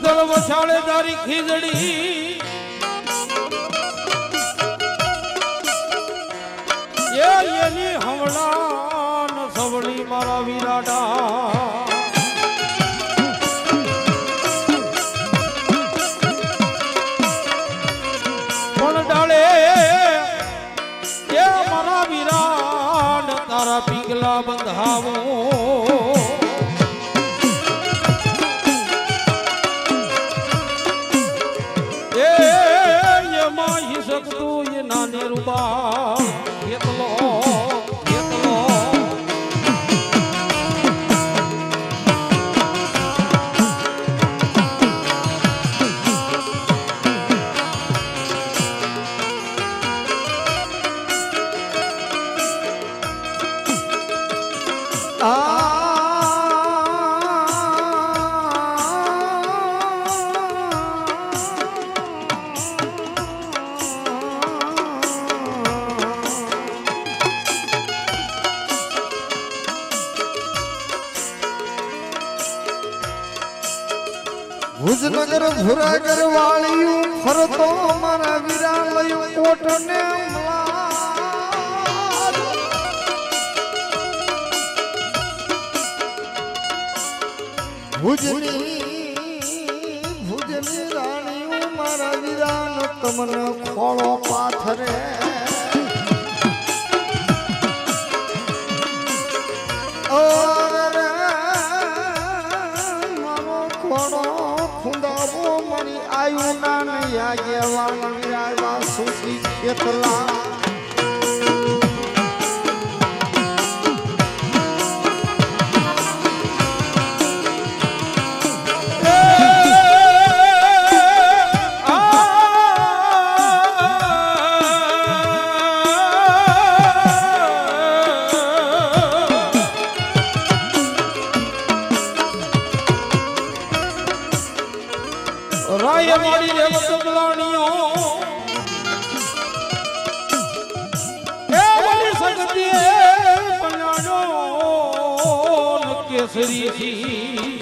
વિઠ્ઠલ વસાડે તારી ખીજડી એની હમણાં ન સવળી મારા વિરાડા પણ ડાળે એ મારા વિરાડ તારા પીગલા બંધાવો શકતું એ નાને રૂબા કેટલો કેટલો ભુજનગર ભુરાગર વાળિયું ફરતો મારા વિરાલયું કોટને ભુજની રાણીયું મારા વિરાલ તમને ખોળો પાથરે આયુ ના યાગે વાળવા સુખી કેટલા રાય મારી રે વસગલાણીઓ એ વળી સગતી પન્યાનો કેસરી થી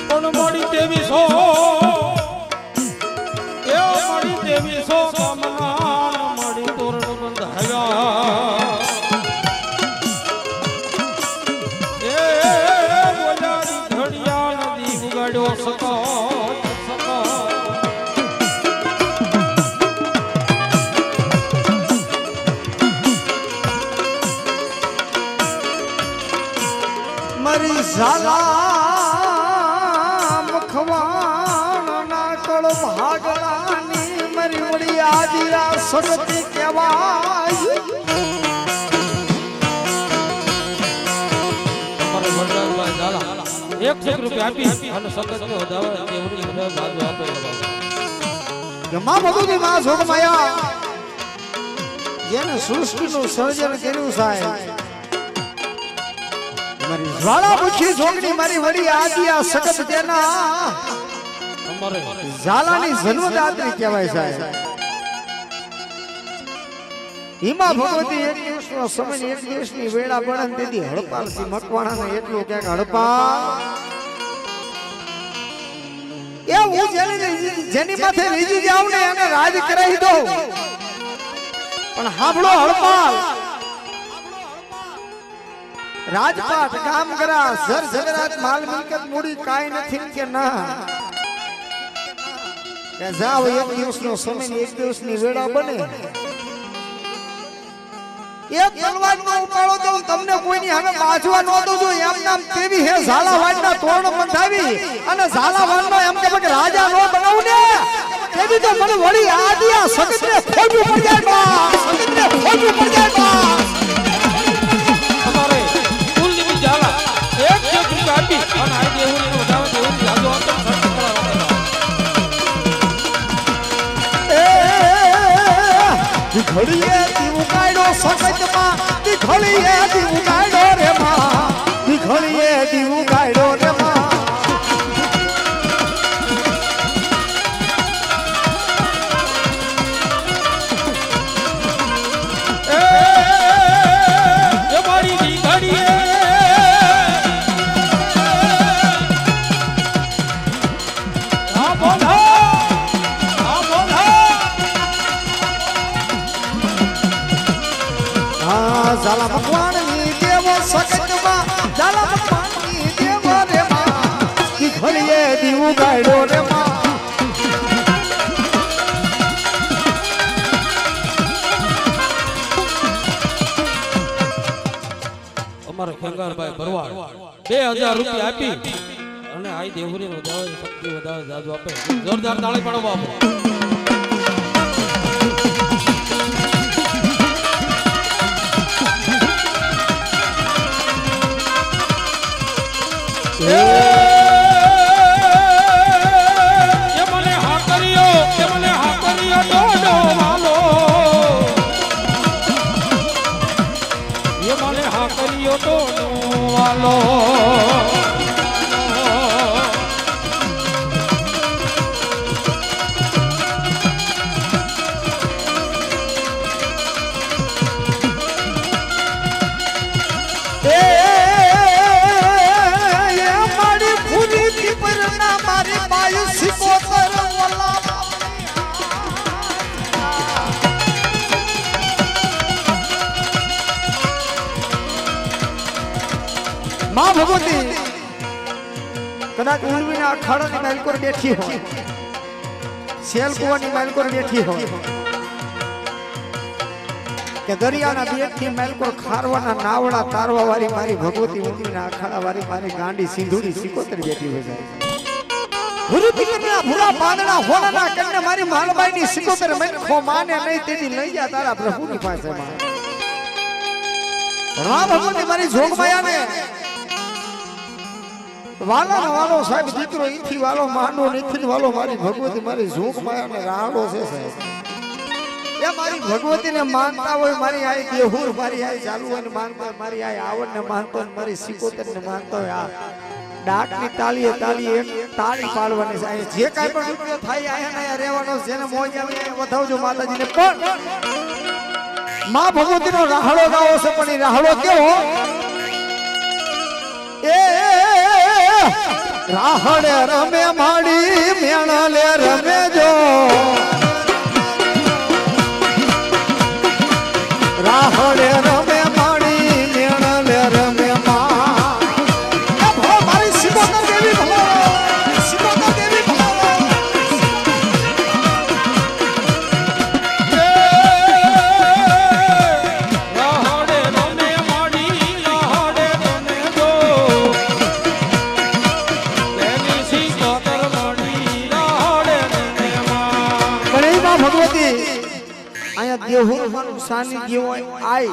પણ મારી દેવી સો એ મારી દેવી સો કામના મારી તોરણ બંધાયા સકો સકો મારી ઝાલા મખવાણ ના કળ ભાગલાની મારી વળી આદિરા સગતી કહેવાય ₹1 આપી અને સગત ને વધારે દેવડી બધા બાજુ આપે જમા ભગવતી માં જોગમાયા જેને સૃષ્ટિનું સર્જન કર્યું સાહેબ મારી જ્વાળામુખી જોગણી મારી વડી આદિયા સગત તેના અમારે ઝાલાની જન્મદાત્રી કહેવાય સાહેબ હિમા ભગવતી એક દિવસનો સમય એક દિવસની વેળા બળન તેથી હડપાલથી મકવાણાને એટલું ક્યાંક હડપાલ એ હું જેની માથે રીજી જાઉં ને એને રાજ કરાવી દઉં પણ હાંભળો હડપાલ રાજપાટ કામ કરા સર જગરાત માલ મિલકત મૂડી કાઈ નથી કે ના કે જાવ એક દિવસનો સમય એક દિવસની વેળા બને એક તલવારનો ઉપાડો તો તમને કોઈની સામે બાજવા ન દઉં છું એમ નામ તેવી હે ઝાલાવાડના તોરણ બંધાવી અને ઝાલાવાડનો એમ કે રાજા નો બનાવું ને તેવી તો મને વળી આદિયા સગતને ખોજવું પડી જાય બા સગતને ખોજવું પડી જાય બા અમારે કુલની ઝાલા ₹1 આપી અને આ દેવની વધારે દેવની જાજો અંતર સર્ચ કરાવવા ઘડીએ દીવું કાઢ્યો સગતમાં દીખડીએ દીવું કાઢ્યો રે માં દીખડીએ દીવું કાઢ્યો રે માં એ મારી દીકરીએ હા ઝાલા ભગવાનની દેવો સકતમાં ઝાલા ભગવાનની દેવો રે માં કી ઘડીએ દીવું ગાડ્યો રે માં અમારા ખેંગારભાઈ ભરવાડ 2000 રૂપિયા આપી અને આઈ દેવરી વધાવે શક્તિ વધાવે જાજુ આપે જોરદાર તાળી પાડો બાપુ મને હા કર્યો ડોડો વાલો મને હા કર્યો ડોડો વાલો मां भगवती कदाच उलवीना अखाड़ानी माइल पर बैठी हो सेल कुवानी माइल पर बैठी हो के दरियाना बेटनी माइल पर खारवाना नावड़ा तारवा वाली मारी भगवती उलवीना अखाड़ा वाली मारी गांडी सिंधुड़ी सिकोतर बैठी हो जाए भूरी पिकना भूरा बांधना होना कन्ने मारी मालबाई नी सिकोतर में खो माने नहीं तेदी लई जा तारा प्रभु की पासे मां राम भगवती मारी जोग माया ने वाला ना वालो साहब दीकरो इथी वालो मांडो निथी वालो मारी भगवती मारी झूक माया ने राडो से साहब ये मारी भगवती ने मानता होय मारी आई देहुर मारी आई चालू ने मानता मारी आई आवड ने मानतो मारी सिकोतर ने मानतो आ डाक ની તાળીએ તાળી એક તાળી પાડવાની છે જે કાઈ પણ રૂપિયો થાય આયા ને રહેવાનો જેને મોજ આવે એ વધાવજો માતાજીને પણ માં ભગવતીનો રાહડો ગાવો છે પણ એ રાહડો કેવો એ રાહડે રમે માડી મેણાલે રમે જો રાહડે રમે માડી મેણાલે રમે માં એ ભો મારી સિકોતર દેવી ભો સિકોતર દેવી ભો રાહડે રમે માડી રાહડે રમે જો તેની સિકોતર માડી રાહડે રમે માં પણ એ માં ભગવતી આયા દેહુર મારું સાનિધ્ય હોય આઈ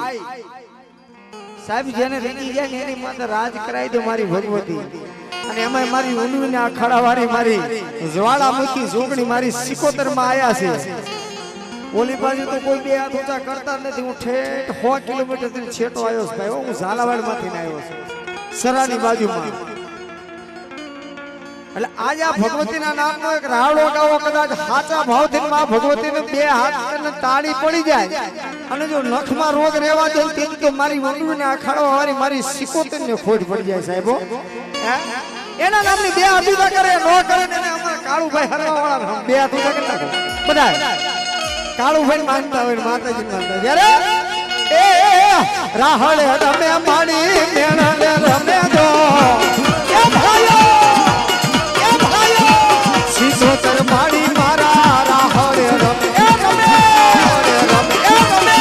સાહેબ જેને રેગી જાય ને એની માથે રાજ કરાઈ દો મારી ભગવતી અને એમાં મારી ઉલવીના અખાડાવાળી મારી જ્વાળામુખી જોગણી મારી સિકોતર માં આયા છે ઓલી બાજુ તો કોઈ બે હાથ ઊંચા કરતા નથી હું ઠેઠ 100 કિલોમીટર થી છેટો આવ્યો છું ભાઈ હું ઝાલાવાડ માંથી આવ્યો છું સરાની બાજુમાં એટલે આજ આ ભગવતીના નામનો એક રાવડો ગાવો કદાચ સાચા ભાવથી માં ભગવતીને બે હાથ કરીને તાળી પડી જાય અને જો નખમાં રોગ રહેવા દે તો મારી વંડુને અખાડવા વાળી મારી સિકોતરને ખોટ પડી જાય સાહેબો એના નામની બે અભિતા કરે નો કરે ને અમારા કાળુભાઈ હરવા વાળા બે હાથ ઊંચા કરી નાખો બધા કાળુભાઈ માનતા હોય માતાજી માનતા જ્યારે એ રાહડે રમે માડી મેણાલે રમે દો એ ભાઈઓ સિકોતર માડી મારા રાહડે રમે એ રમે રમે એ રમે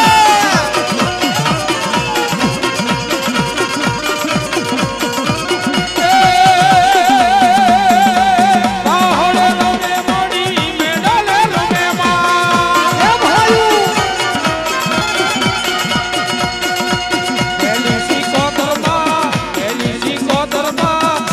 રાહડે રમે માડી મેણાલે રમે માં એ ભાઈ એલી સિકોતર માં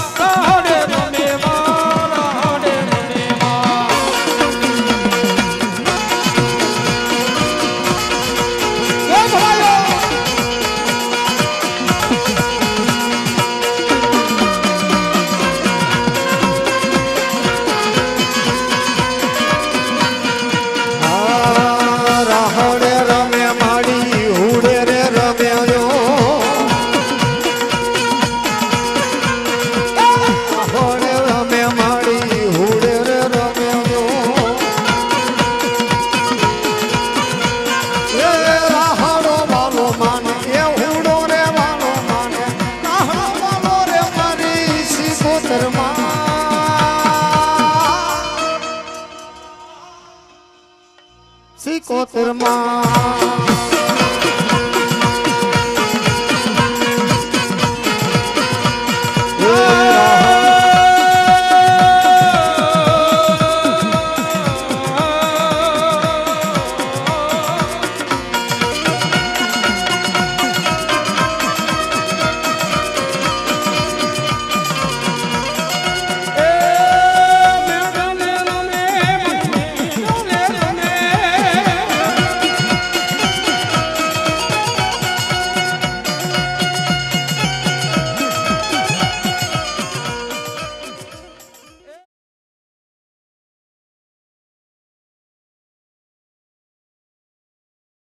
75 માં